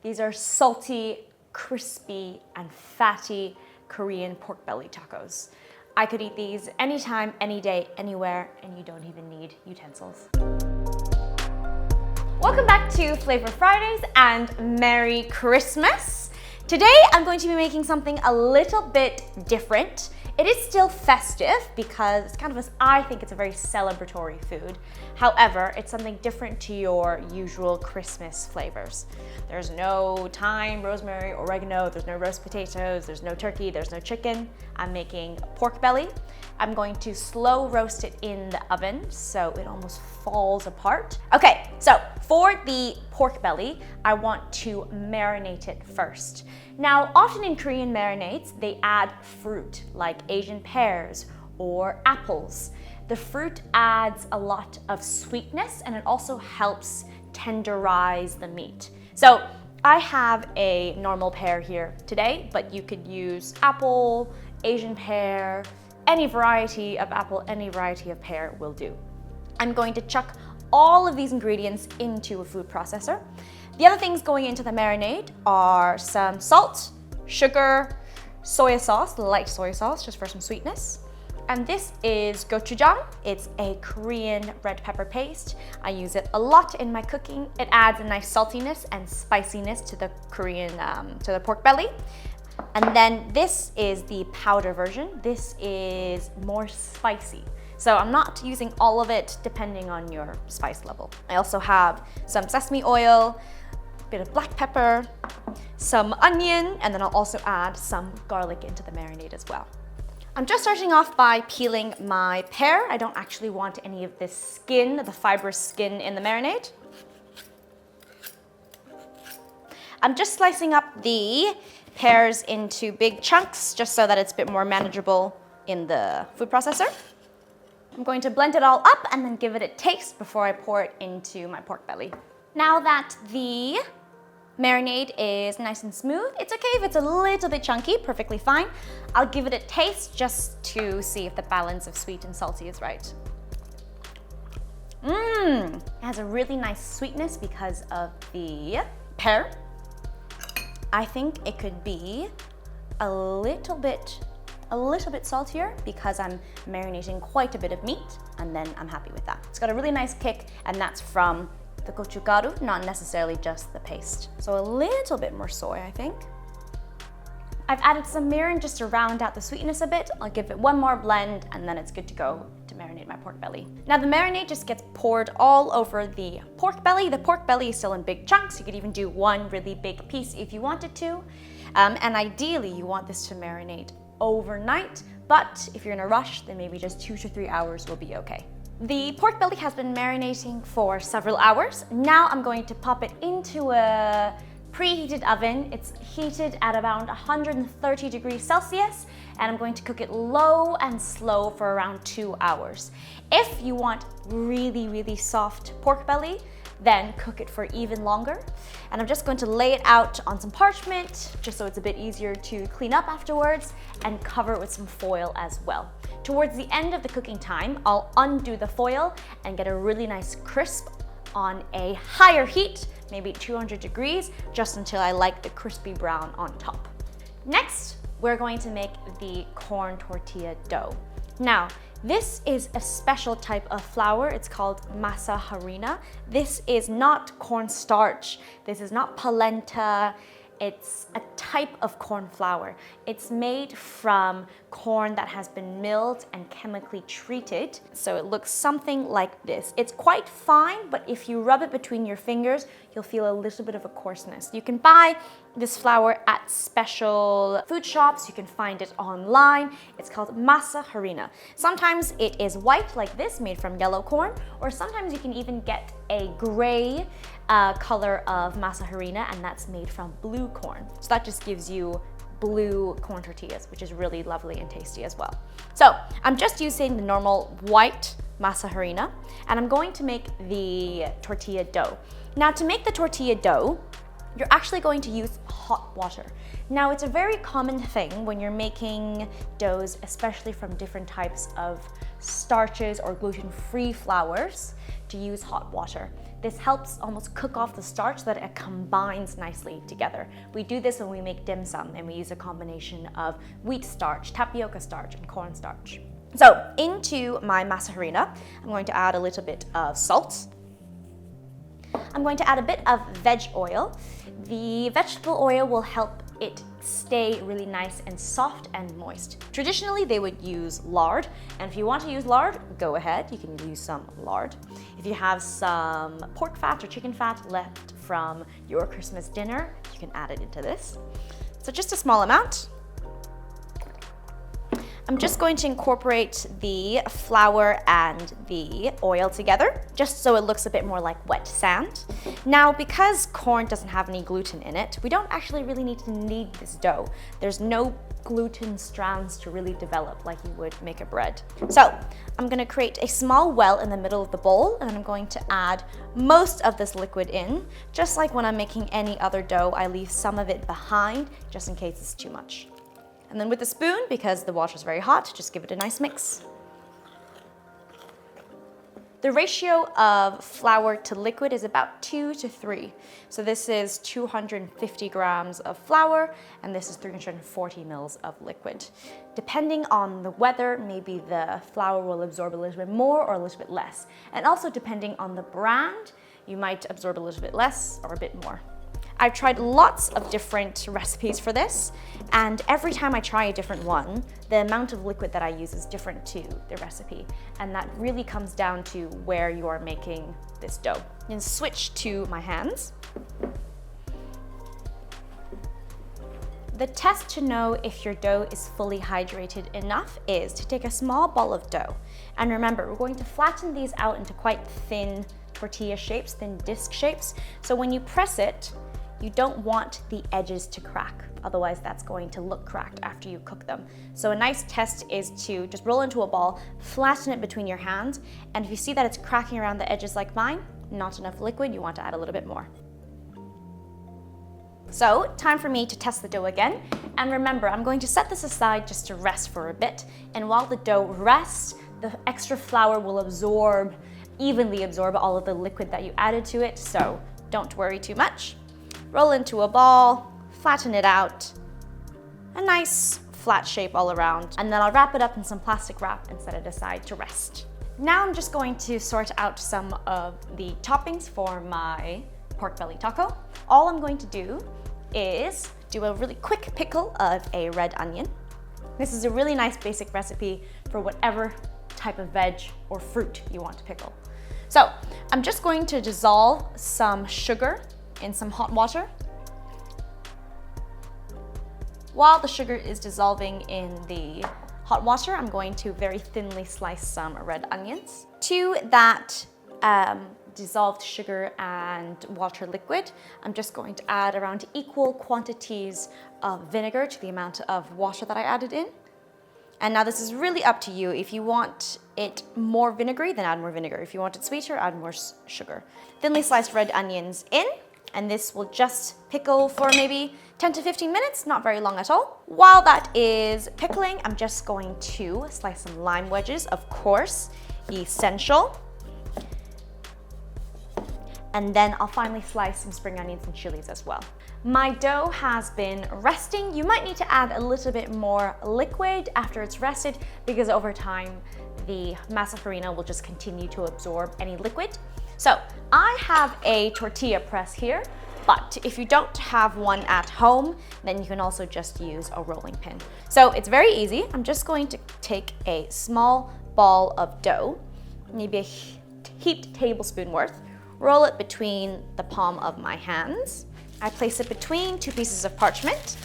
These are salty, crispy, and fatty Korean pork belly tacos. I could eat these anytime, any day, anywhere, and you don't even need utensils. Welcome back to Flavor Fridays and Merry Christmas. Today I'm going to be making something a little bit different. It is still festive because it's kind of I think it's a very celebratory food. However, it's something different to your usual Christmas flavors. There's no thyme, rosemary, oregano, there's no roast potatoes, there's no turkey, there's no chicken. I'm making pork belly. I'm going to slow roast it in the oven so it almost falls apart. Okay, so for the pork belly, I want to marinate it first. Now, often in Korean marinades, they add fruit like Asian pears or apples. The fruit adds a lot of sweetness and it also helps tenderize the meat. So I have a normal pear here today, but you could use apple, Asian pear, any variety of apple, any variety of pear will do. I'm going to chuck all of these ingredients into a food processor. The other things going into the marinade are some salt, sugar, soy sauce, light soy sauce, just for some sweetness. And this is gochujang. It's a Korean red pepper paste. I use it a lot in my cooking. It adds a nice saltiness and spiciness to the Korean, to the pork belly. And then this is the powder version. This is more spicy. So I'm not using all of it depending on your spice level. I also have some sesame oil, a bit of black pepper, some onion, and then I'll also add some garlic into the marinade as well. I'm just starting off by peeling my pear. I don't actually want any of this skin, the fibrous skin in the marinade. I'm just slicing up the pears into big chunks just so that it's a bit more manageable in the food processor. I'm going to blend it all up and then give it a taste before I pour it into my pork belly. Now that the marinade is nice and smooth, it's okay if it's a little bit chunky, perfectly fine. I'll give it a taste just to see if the balance of sweet and salty is right. It has a really nice sweetness because of the pear. I think it could be a little bit saltier because I'm marinating quite a bit of meat, and then I'm happy with that. It's got a really nice kick, and that's from the gochugaru, not necessarily just the paste. So a little bit more soy, I think. I've added some mirin just to round out the sweetness a bit. I'll give it one more blend, and then it's good to go to marinate my pork belly. Now the marinade just gets poured all over the pork belly. The pork belly is still in big chunks. You could even do one really big piece if you wanted to. And ideally, you want this to marinate overnight, but if you're in a rush, then maybe just 2 to 3 hours will be okay. The pork belly has been marinating for several hours. Now I'm going to pop it into a preheated oven. It's heated at around 130 degrees Celsius, and I'm going to cook it low and slow for around 2 hours. If you want really, really soft pork belly, then cook it for even longer. And I'm just going to lay it out on some parchment, just so it's a bit easier to clean up afterwards, and cover it with some foil as well. Towards the end of the cooking time, I'll undo the foil and get a really nice crisp on a higher heat, maybe 200 degrees, just until I like the crispy brown on top. Next, we're going to make the corn tortilla dough. Now, this is a special type of flour. It's called masa harina. This is not cornstarch. This is not polenta. It's a type of corn flour. It's made from corn that has been milled and chemically treated. So it looks something like this. It's quite fine, but if you rub it between your fingers, you'll feel a little bit of a coarseness. You can buy this flour at special food shops. You can find it online. It's called masa harina. Sometimes it is white like this, made from yellow corn, or sometimes you can even get a gray color of masa harina, and that's made from blue corn. So that just gives you blue corn tortillas, which is really lovely and tasty as well. So I'm just using the normal white masa harina, and I'm going to make the tortilla dough. Now, to make the tortilla dough, you're actually going to use hot water. Now, it's a very common thing when you're making doughs, especially from different types of starches or gluten-free flours, to use hot water. This helps almost cook off the starch so that it combines nicely together. We do this when we make dim sum, and we use a combination of wheat starch, tapioca starch, and corn starch. So into my masa harina, I'm going to add a little bit of salt. I'm going to add a bit of veg oil. The vegetable oil will help it stay really nice and soft and moist. Traditionally, they would use lard, and if you want to use lard, go ahead, you can use some lard. If you have some pork fat or chicken fat left from your Christmas dinner, you can add it into this. So just a small amount. I'm just going to incorporate the flour and the oil together, just so it looks a bit more like wet sand. Now, because corn doesn't have any gluten in it, we don't actually really need to knead this dough. There's no gluten strands to really develop like you would make a bread. So I'm gonna create a small well in the middle of the bowl, and I'm going to add most of this liquid in. Just like when I'm making any other dough, I leave some of it behind just in case it's too much. And then with a spoon, because the water is very hot, just give it a nice mix. The ratio of flour to liquid is about 2 to 3. So this is 250 grams of flour, and this is 340 mils of liquid. Depending on the weather, maybe the flour will absorb a little bit more or a little bit less. And also depending on the brand, you might absorb a little bit less or a bit more. I've tried lots of different recipes for this, and every time I try a different one, the amount of liquid that I use is different to the recipe, and that really comes down to where you are making this dough. And switch to my hands. The test to know if your dough is fully hydrated enough is to take a small ball of dough, and remember, we're going to flatten these out into quite thin tortilla shapes, thin disc shapes, so when you press it, you don't want the edges to crack, otherwise that's going to look cracked after you cook them. So a nice test is to just roll into a ball, flatten it between your hands, and if you see that it's cracking around the edges like mine, not enough liquid, you want to add a little bit more. So, time for me to test the dough again, and remember, I'm going to set this aside just to rest for a bit, and while the dough rests, the extra flour will evenly absorb all of the liquid that you added to it, so don't worry too much. Roll into a ball, flatten it out, a nice flat shape all around, and then I'll wrap it up in some plastic wrap and set it aside to rest. Now I'm just going to sort out some of the toppings for my pork belly taco. All I'm going to do is do a really quick pickle of a red onion. This is a really nice basic recipe for whatever type of veg or fruit you want to pickle. So I'm just going to dissolve some sugar in some hot water. While the sugar is dissolving in the hot water, I'm going to very thinly slice some red onions. To that dissolved sugar and water liquid, I'm just going to add around equal quantities of vinegar to the amount of water that I added in. And now this is really up to you. If you want it more vinegary, then add more vinegar. If you want it sweeter, add more sugar. Thinly sliced red onions in, and this will just pickle for maybe 10 to 15 minutes, not very long at all. While that is pickling, I'm just going to slice some lime wedges, of course, essential. And then I'll finally slice some spring onions and chilies as well. My dough has been resting. You might need to add a little bit more liquid after it's rested, because over time, the masa harina will just continue to absorb any liquid. So I have a tortilla press here, but if you don't have one at home, then you can also just use a rolling pin. So it's very easy. I'm just going to take a small ball of dough, maybe a heaped tablespoon worth, roll it between the palm of my hands. I place it between two pieces of parchment.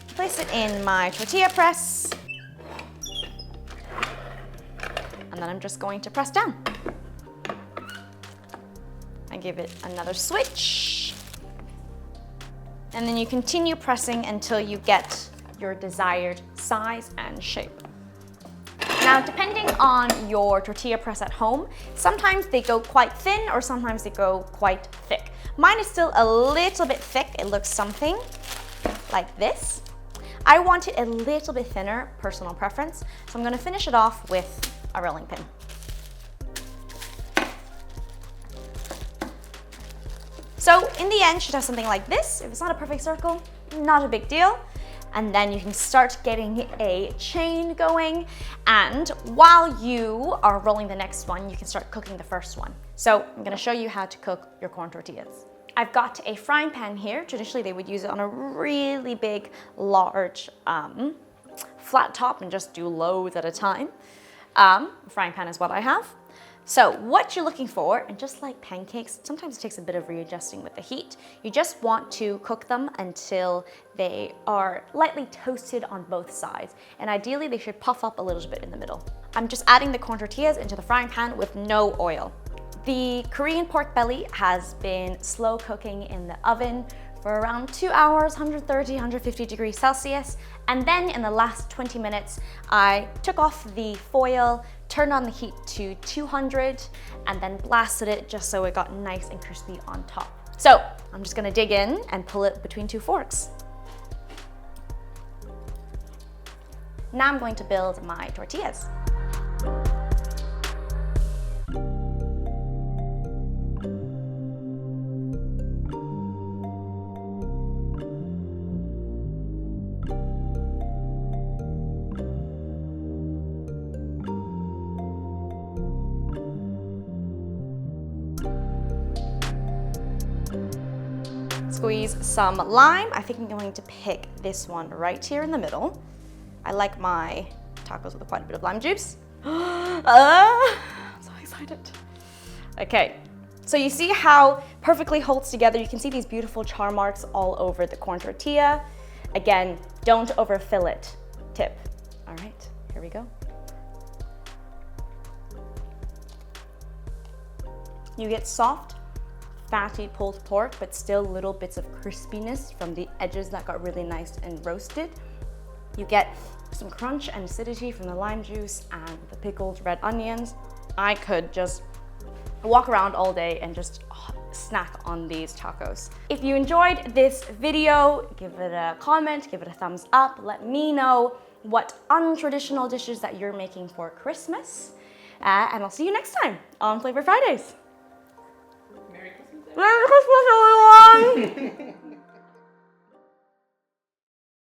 Place it in my tortilla press. And then I'm just going to press down. I give it another switch. And then you continue pressing until you get your desired size and shape. Now, depending on your tortilla press at home, sometimes they go quite thin or sometimes they go quite thick. Mine is still a little bit thick. It looks something like this. I want it a little bit thinner, personal preference, so I'm going to finish it off with a rolling pin. So in the end, you should have something like this. If it's not a perfect circle, not a big deal. And then you can start getting a chain going. And while you are rolling the next one, you can start cooking the first one. So I'm gonna show you how to cook your corn tortillas. I've got a frying pan here. Traditionally, they would use it on a really big, large, flat top and just do loads at a time. Frying pan is what I have. So what you're looking for, and just like pancakes, sometimes it takes a bit of readjusting with the heat. You just want to cook them until they are lightly toasted on both sides. And ideally, they should puff up a little bit in the middle. I'm just adding the corn tortillas into the frying pan with no oil. The Korean pork belly has been slow cooking in the oven for around 2 hours, 130, 150 degrees Celsius. And then in the last 20 minutes, I took off the foil, turned on the heat to 200, and then blasted it just so it got nice and crispy on top. So I'm just gonna dig in and pull it between 2 forks. Now I'm going to build my tortillas. Squeeze some lime. I think I'm going to pick this one right here in the middle. I like my tacos with quite a bit of lime juice. I'm so excited. Okay, so you see how perfectly holds together. You can see these beautiful char marks all over the corn tortilla. Again, don't overfill it. Tip. All right, here we go. You get soft, fatty pulled pork, but still little bits of crispiness from the edges that got really nice and roasted. You get some crunch and acidity from the lime juice and the pickled red onions. I could just walk around all day and just snack on these tacos. If you enjoyed this video, give it a comment, give it a thumbs up. Let me know what untraditional dishes that you're making for Christmas. And I'll see you next time on Flavour Fridays. Merry Christmas, Merry Christmas, everyone!